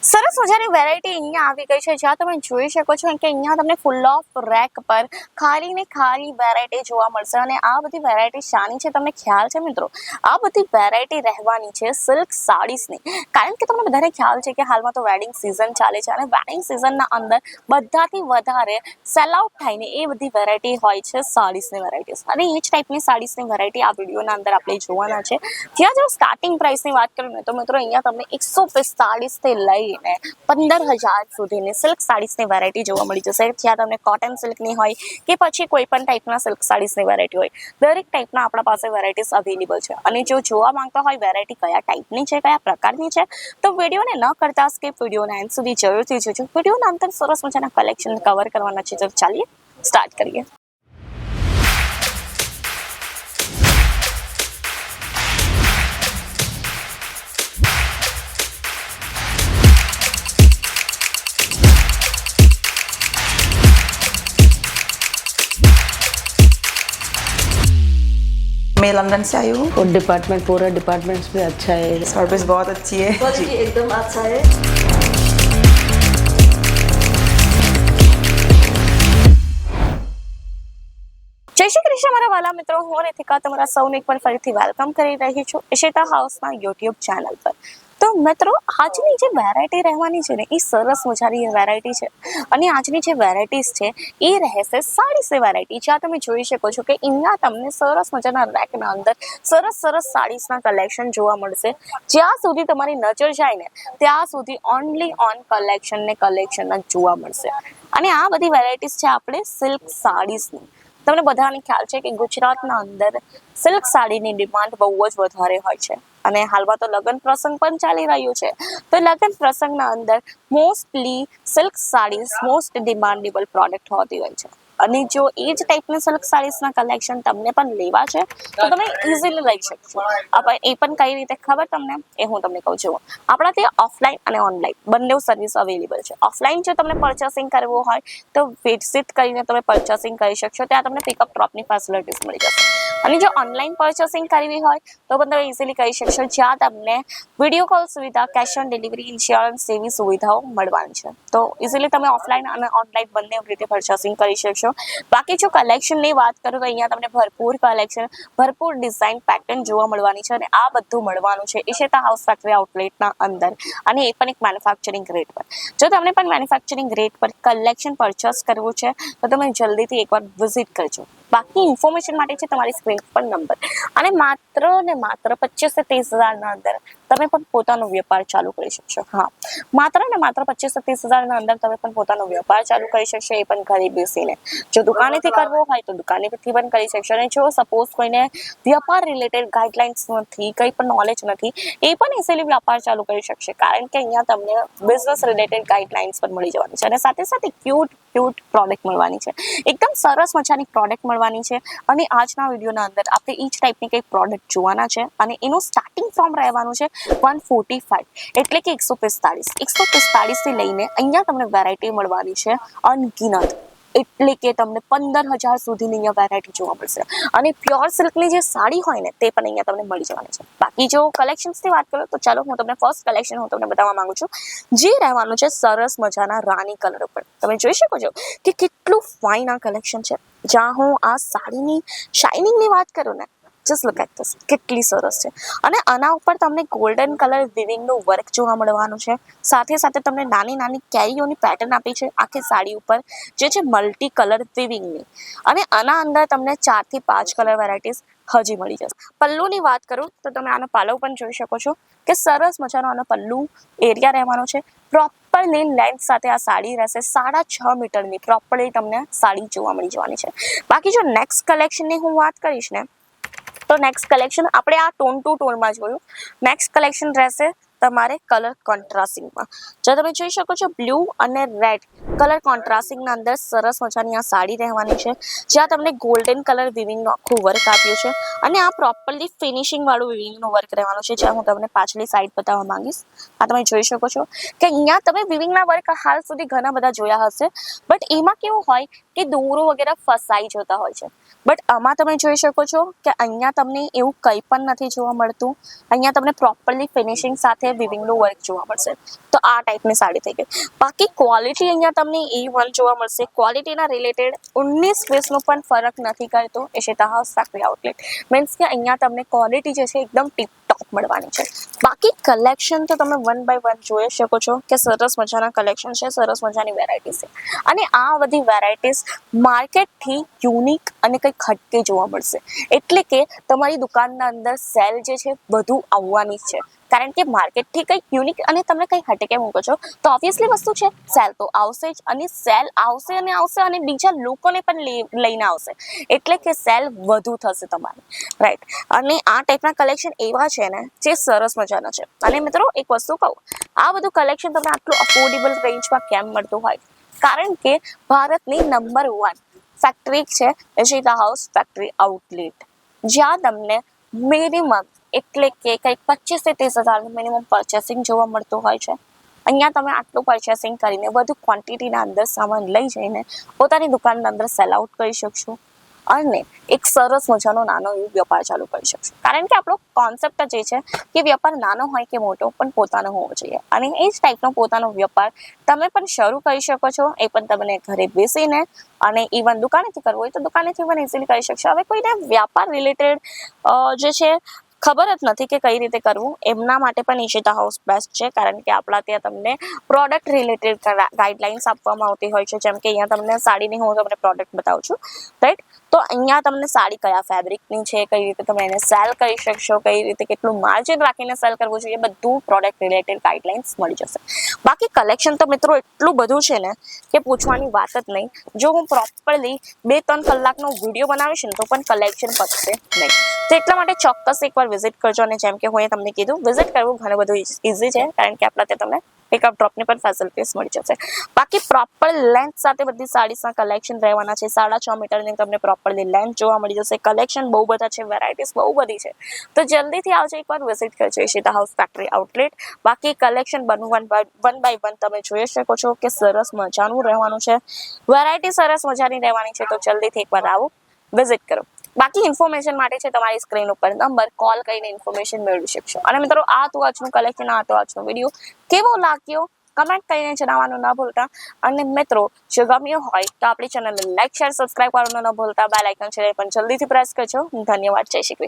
સરસ મજાની વેરાયટી અહીંયા આવી ગઈ છે, જ્યાં તમે જોઈ શકો છો કે અહીંયા તમને ફૂલ ઓફ રેક પર ખાલી ને ખાલી વેરાયટી જોવા મળશે. અને આ બધી વેરાયટી શાની છે તમને ખ્યાલ છે મિત્રો? આ બધી વેરાયટી રહેવાની છે સિલ્ક સાડીઝની. કારણ કે તમને બધાને ખ્યાલ છે કે હાલમાં તો વેડિંગ સિઝન ચાલે છે અને વેડિંગ સિઝનના અંદર બધાથી વધારે સેલ આઉટ થઈને એ બધી વેરાયટી હોય છે સાડીઝની વેરાયટીઝ. અને એ જ ટાઈપની સાડીઝની વેરાયટી આ વિડીયોના અંદર આપણે જોવાના છે. જ્યાં જો સ્ટાર્ટિંગ પ્રાઇસની વાત કરું ને તો મિત્રો અહીંયા તમને 145 થી લઈને 15,000 સુધીની સિલ્ક સાડીઝની વેરાયટી જોવા મળી જશે. જ્યાં તમને કોટન સિલ્કની હોય કે પછી કોઈ પણ ટાઈપના સિલ્ક સાડીઝની વેરાયટી હોય, દરેક ટાઈપના આપણા પાસે વેરાયટીઝ અવેલેબલ છે. અને જો જોવા માંગતા હોય વેરાયટી કયા ટાઈપની છે, કયા પ્રકારની છે, તો વિડીયોને ન કરતા સ્કીપ વિડીયોના એન્ડ સુધી જરૂરથી જોજો. વિડીયોના અંતર સરસ મજાના કલેક્શન કવર કરવાના છે. તો ચાલીએ સ્ટાર્ટ કરીએ. मैं लंदन से आई हूँ। और डिपार्टमेंट पूरा डिपार्टमेंट्स भी अच्छा है, सर्विस बहुत अच्छी है। क्वालिटी एकदम अच्छा है। જય શ્રી કૃષ્ણ મારા વાલા મિત્રો, હું રીતિકા તમારા સૌને એક વાર ફરીથી વેલકમ કરી રહી છું ઇશિતા હાઉસના યુટ્યુબ ચેનલ પર. તો મિત્રો આજની જે વેરાયટી રહેવાની છે ને એ સરસ મજાની વેરાયટી છે. અને આજની જે વેરાયટીઝ છે એ રહેશે સાડીઝની વેરાયટી. જ્યાં તમે જોઈ શકો છો કે અહીંયા તમને સરસ મજાના રેકના અંદર સરસ સાડીઝના કલેક્શન જોવા મળશે. જ્યાં સુધી તમારી નજર જાય ને ત્યાં સુધી ઓનલી ઓન કલેક્શન ને કલેક્શન જ જોવા મળશે. અને આ બધી વેરાયટીઝ છે આપણે સિલ્ક સાડીઝની. તમને બધાને ખ્યાલ છે કે ગુજરાતના અંદર સિલ્ક સાડીની ડિમાન્ડ બહુ જ વધારે હોય છે. અને હાલમાં તો લગ્ન પ્રસંગ પણ ચાલી રહ્યું છે. તો લગ્ન પ્રસંગના અંદર mostly silk saris most ડિમાન્ડેબલ product હોતી હોય છે. અને જો એ જ ટાઈપના સિલ્ક સાડીઝના કલેક્શન તમને પણ લેવા છે તો તમે ઇઝીલી લઈ શકશો. એ પણ કઈ રીતે ખબર તમને, એ હું તમને કહું છું. આપણા ત્યાં ઓફલાઈન અને ઓનલાઈન બંને સર્વિસ અવેલેબલ છે. ઓફલાઈન જો તમને પર્ચેસિંગ કરવું હોય તો વિઝિટ કરીને તમે પર્ચેસિંગ કરી શકશો. ત્યાં તમને પિકઅપ ડ્રોપની ફેસિલિટીઝ મળી જશે. અને જો ઓનલાઈન પર્ચેસિંગ કરવી હોય તો પણ તમે ઇઝીલી કરી શકશો. જ્યાં તમને વિડીયો કોલ સુવિધા, કેશ ઓન ડિલિવરી, ઇન્સ્યોરન્સ જેવી સુવિધાઓ મળવાની છે. તો ઇઝીલી તમે ઓફલાઈન અને ઓનલાઈન બંને રીતે પર્ચેસિંગ કરી શકશો. બાકી જો કલેક્શનની વાત કરું તો અહીંયા તમને ભરપૂર કલેક્શન, ભરપૂર ડિઝાઇન પેટર્ન જોવા મળવાની છે. અને આ બધું મળવાનું છે ઇશિતા હાઉસ ફેક્ટરી આઉટલેટના અંદર. અને એ પણ એક મેન્યુફેક્ચરિંગ રેટ પર. જો તમને પણ મેન્યુફેક્ચરિંગ રેટ પર કલેક્શન પરચેસ કરવું છે તો તમે જલ્દીથી એકવાર વિઝિટ કરજો. બાકી ઇન્ફોર્મેશન માટે છે તમારી સ્ક્રીન પર નંબર. અને માત્ર ને માત્ર 25 થી 30,000ના અંદર તમે પણ પોતાનો વેપાર ચાલુ કરી શકશો. હા, માત્ર ને માત્ર 25 થી 30,000ના અંદર તમે પણ પોતાનો વેપાર ચાલુ કરી શકશો, એ પણ ઘરે બેસીને. જો દુકાનેથી કરવો હોય તો દુકાનેથી પણ કરી શકશો. અને જો સપોઝ કોઈને વ્યાપાર રિલેટેડ ગાઈડલાઇન્સ નથી, કંઈ પણ નોલેજ નથી, એ પણ ઇઝીલી વ્યાપાર ચાલુ કરી શકશે. કારણ કે અહીંયા તમને બિઝનેસ રિલેટેડ ગાઈડલાઇન્સ પણ મળી જવાની છે. અને સાથે સાથે ક્યુટ પ્રોડક્ટ મળવાની છે. એકદમ સરસ મજાની પ્રોડક્ટ મળવાની છે. અને આજના વિડીયોના અંદર આપણે એ જ ટાઈપની કંઈક પ્રોડક્ટ જોવાના છે. અને એનું સ્ટાર્ટિંગ ફ્રોમ રહેવાનું છે 145, એટલે કે 145 થી લઈને અહીંયા તમને વેરાયટી મળવાની છે અનગિનત. એટલે કે તમને 15,000 સુધીની અહીંયા વેરાયટી જોવા મળશે. અને પ્યોર સિલ્કની જે સાડી હોય ને તે પણ અહીંયા તમને મળી જવાની છે. બાકી જો કલેક્શન્સની વાત કરું તો ચાલો હું તમને ફર્સ્ટ કલેક્શન હું તમને બતાવવા માંગુ છું. જે રહેવાનું છે સરસ મજાના રાની કલર ઉપર. તમે જોઈ શકો છો કે કેટલું ફાઇન આ કલેક્શન છે. જ્યાં હું આ સાડીની શાઇનિંગની વાત કરું ને, જસ્ટ લુક એટ ધીસ, કેટલી સરસ છે. અને આના ઉપર તમને ગોલ્ડન કલર વિવિંગનું વર્ક જોવા મળવાનું છે. સાથે સાથે તમને નાની નાની કેરીઓની પેટર્ન આપી છે આખી સાડી ઉપર, જે છે મલ્ટી કલર વિવિંગની. અને આના અંદર તમને 4 થી 5 કલર વેરાયટીઝ હજી મળી જશે. પલ્લુની વાત કરું તો તમે આનો પાલવ પણ જોઈ શકો છો કે સરસ મજાનો આનો પલ્લુ એરિયા રહેવાનો છે. પ્રોપરલી લેન્થ સાથે આ સાડી રહેશે. 6.5 મીટરની પ્રોપરલી તમને સાડી જોવા મળી જવાની છે. બાકી જો નેક્સ્ટ કલેક્શનની હું વાત કરીશ ને તો નેક્સ્ટ કલેક્શન આપણે આ ટોન ટુ ટોનમાં જોયું. નેક્સ્ટ કલેક્શન રહેશે તમારે કલર કોન્ટ્રાસ્ટિંગમાં. જો તમે જોઈ શકો છો બ્લુ અને રેડ કલર કોન્ટ્રાસ્ટિંગના અંદર સરસ મજાની આ સાડી રહેવાની છે. જ્યાં તમને ગોલ્ડન કલર વિવિંગનું આખું વર્ક આપ્યું છે. અને આ પ્રોપરલી ફિનિશિંગ વાળું વિવિંગનું વર્ક રહેવાનું છે. જ્યાં હું તમને પાછલી સાઈડ બતાવવા માંગીશ. આ તમે જોઈ શકો છો કે અહીંયા તમે વિવિંગના વર્ક હાલ સુધી ઘણા બધા જોયા હશે, બટ એમાં કેવું હોય કે દોરો વગેરે ફસાઈ જતા હોય છે. બટ આમાં તમે જોઈ શકો છો કે અહીંયા તમને એવું કંઈ પણ નથી જોવા મળતું. અહીંયા તમને પ્રોપરલી ફિનિશિંગ સાથે છે વિવિંગનું વર્ક જોવા મળશે. તો આ ટાઈપની સાડી થઈ ગઈ. બાકી ક્વોલિટી અહીંયા તમને A1 જોવા મળશે. ક્વોલિટીના રિલેટેડ 19-20નો પણ ફરક નથી કરતો Ishita house factory outlet. Means કે અહીંયા તમને ક્વોલિટી જે છે એકદમ ટીપ ટોપ મળવાની છે. બાકી કલેક્શન તો તમે 1 by 1 જોઈ શકો છો કે સરસ મજાના કલેક્શન છે, સરસ મજાની વેરાયટીઝ છે. અને આ બધી વેરાયટીઝ માર્કેટથી યુનિક અને કંઈક હટકે જોવા મળશે. એટલે કે તમારી દુકાનના અંદર સેલ જે છે બધું આવવાની જ છે. કારણ કે માર્કેટથી કંઈક યુનિક અને તમે કંઈક હટકે મૂકો છો તો ઓબ્વિયસલી વસ્તુ છે સેલ તો આવશે જ. અને સેલ આવશે અને બીજા લોકોને પણ લઈને આવશે. એટલે કે સેલ વધુ થશે તમારે, રાઈટ. અને આ ટાઈપના કલેક્શન એવા છે ને જે સરસ મજાના છે. અને મિત્રો એક વસ્તુ કહું, આ બધું કલેક્શન તમને આટલું અફોર્ડેબલ રેન્જમાં કેમ મળતું હોય? કારણ કે ભારતની નંબર 1 ફેક્ટરી છે ઇશિતા હાઉસ ફેક્ટરી આઉટલેટ, જ્યાં તમને મિનિમમ એટલે કે કંઈક 25 થી 30 હજારનું મિનિમમ પરચેસિંગ જોવા મળતું હોય છે. અહીંયા તમે આટલું પરચેસિંગ કરીને વધુ ક્વોન્ટિટીના અંદર સામાન લઈ જઈને પોતાની દુકાનના અંદર સેલ આઉટ કરી શકશો અને એક સરસ મજાનો નાનો એવો વ્યાપાર ચાલુ કરી શકશો. કારણ કે આપણો કોન્સેપ્ટ જ એ છે કે વ્યાપાર નાનો હોય કે મોટો પણ પોતાનો હોવો જોઈએ. અને એ જ ટાઈપનો પોતાનો વ્યાપાર તમે પણ શરૂ કરી શકો છો. એ પણ તમને ઘરે બેસીને અને ઇવન દુકાનેથી કરવું હોય તો દુકાનેથી પણ ઇઝીલી કરી શકશો. હવે કોઈને વ્યાપાર રિલેટેડ જે છે ખબર જ નથી કે કઈ રીતે કરવું, એમના માટે પણ ઇશિતા હાઉસ બેસ્ટ છે. કારણ કે આપણા ત્યાં તમને પ્રોડક્ટ રિલેટેડ ગાઈડલાઇન્સ આપવામાં આવતી હોય છે. જેમ કે અહીંયા તમને સાડીની હું તમને પ્રોડક્ટ બતાવું છું, રાઈટ. તો અહીંયા તમને સાડી કયા ફેબ્રિકની છે, કઈ રીતે તમે એને સેલ કરી શકશો, કઈ રીતે કેટલું માર્જિન રાખીને સેલ કરવું જોઈએ, બધું પ્રોડક્ટ રિલેટેડ ગાઈડલાઇન્સ મળી જશે. બાકી કલેક્શન તો મિત્રો એટલું બધું છે ને કે પૂછવાની વાત જ નહીં. જો હું પ્રોપરલી 2-3 કલાકનો વિડીયો બનાવીશ ને તો પણ કલેક્શન પતશે નહીં. તો એટલા માટે ચોક્કસ એકવાર વિઝિટ કરજો. અને જેમ કે હું તમને કીધું, વિઝિટ કરવું ઘણું બધું ઇઝી છે. કારણ કે આપણા ત્યાં તમને પિકઅપ ડ્રોપની પણ ફેસિલિટીઝ મળી જશે. બાકી પ્રોપર લેન્થ સાથે બધી સાડીઝના કલેક્શન રહેવાના છે. 6.5 મીટરની તમને પ્રોપરલી લેન્થ જોવા મળી જશે. કલેક્શન બહુ બધા છે, વેરાયટીઝ બહુ બધી છે. તો જલ્દીથી આવજો, એકવાર વિઝિટ કરજો ઇશિતા હાઉસ ફેક્ટરી આઉટલેટ. બાકી કલેક્શન 1 by 1 તમે જોઈ શકો છો કે સરસ મજાનું રહેવાનું છે. વેરાયટી સરસ મજાની રહેવાની છે. તો જલ્દીથી એકવાર આવો, વિઝિટ કરો. બાકી ઇન્ફોર્મેશન માટે છે તમારી સ્ક્રીન ઉપર નંબર, કોલ કરીને ઇન્ફોર્મેશન મેળવી શકશો. અને મિત્રો આ તો આજનું કલેક્શન, આ તો આજનો વિડીયો કેવો લાગ્યો કમેન્ટ કરીને જણાવવાનું ન ભૂલતા. અને મિત્રો જો ગમ્યું હોય તો આપણી ચેનલને લાઈક, શેર, સબસ્ક્રાઇબ કરવાનું ન ભૂલતા. બેલ આઇકન છે પણ જલ્દીથી પ્રેસ કરજો. ધન્યવાદ. જય શ્રી કૃષ્ણ.